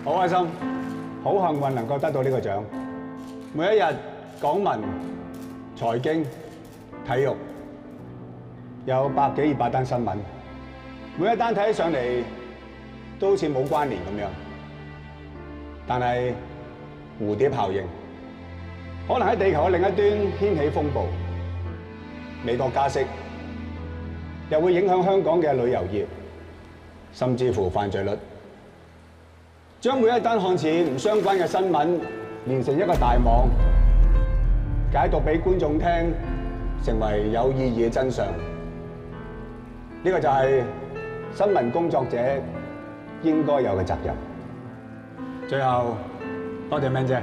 好開心，好幸運能夠得到呢個獎。每一日港聞、財經、體育有100幾200單新聞，每一單睇起上嚟都好似冇關聯咁樣，但係蝴蝶效應可能喺地球嘅另一端掀起風暴。美國加息又會影響香港嘅旅遊業，甚至乎犯罪率。將每一單看似唔相關嘅新聞連成一個大網，解讀俾觀眾聽，成為有意義嘅真相。呢個就係新聞工作者應該有嘅責任。最後，多謝 Man 姐，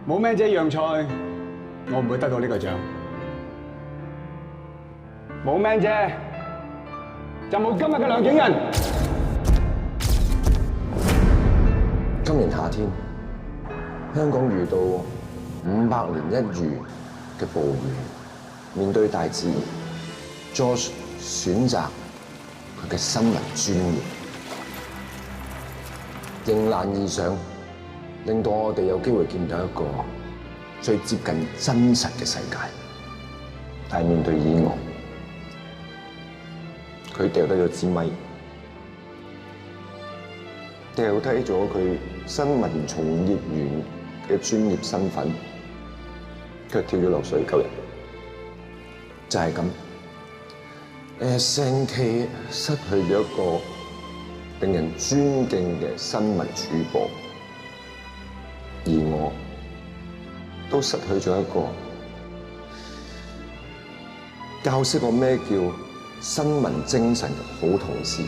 冇 Man 姐讓賽，我唔會得到呢個獎。冇 Man 姐，就冇今日嘅梁景仁。今年夏天，香港遇到500年一遇嘅暴雨，面對大自然 ，George 選擇佢嘅新聞專業，迎難而上，令到我哋有機會見到一個最接近真實嘅世界。但係面對意外，佢掉低咗支咪，掉低咗佢新聞從業員嘅專業身份，佢跳咗落水救人。就係咁 ，SNK 失去咗一個令人尊敬嘅新聞主播，而我都失去咗一個教識我咩叫新聞精神嘅好同事。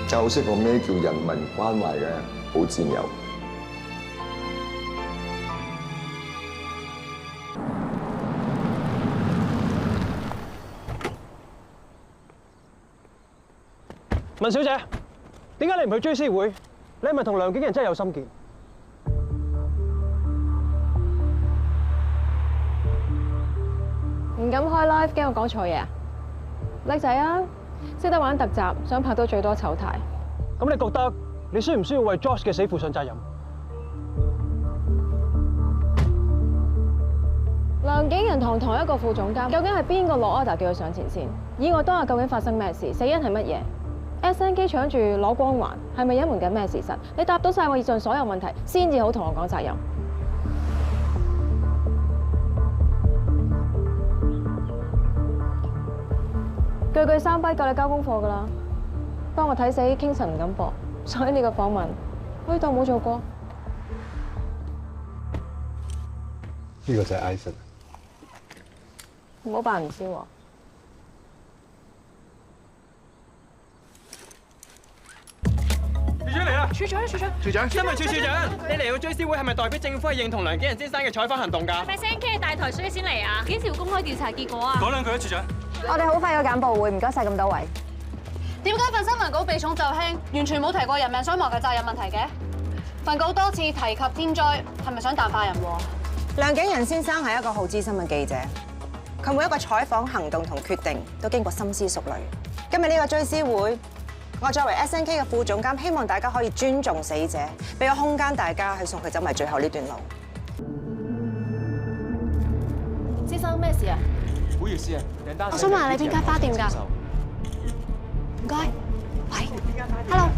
教識我咩叫人民關懷嘅好戰友。文小姐，點解你唔去追思會？你係咪同梁景仁真係有心結？唔敢開 live，驚我講錯嘢啊！叻仔啊！識得玩特集，想拍到最多醜態。咁你覺得你需唔需要為 Josh 嘅死負上責任？梁景仁堂堂一個副總監，究竟係邊個落 order 叫佢上前線？以我當日究竟發生咩事？死因係乜嘢 ？SNK 搶住攞光環，係咪隱瞞緊咩事實？你答到晒我以上所有問題，先至好同我講責任。句句3筆夠你交功課㗎啦，幫我睇死 Kingston 唔敢播，所以呢個訪問可以當冇做過。呢個就係 Isaac。唔好扮唔知喎。處長嚟啦！處長，新聞處處長，你嚟到追思會係咪代表政府係認同梁景仁先生嘅採訪行動㗎？係咪 SNK 大台所以先嚟啊？幾時會公開調查結果啊？講兩句啊，處長。我哋好快有簡報會，唔該晒咁多位。點解份新聞稿避重就輕，完全冇提過人命傷亡嘅責任問題嘅？份稿多次提及天災，係咪想淡化人禍？梁景仁先生係一個好資深嘅記者，佢每一個採訪行動同決定都經過深思熟慮。今日呢個追思會，我作為 SNK 嘅副總監，希望大家可以尊重死者，俾個空間大家去送佢走埋最後呢段路。先生咩事啊？唔好意思啊，訂單。我想問你邊間花店㗎？唔該。喂 ，Hello，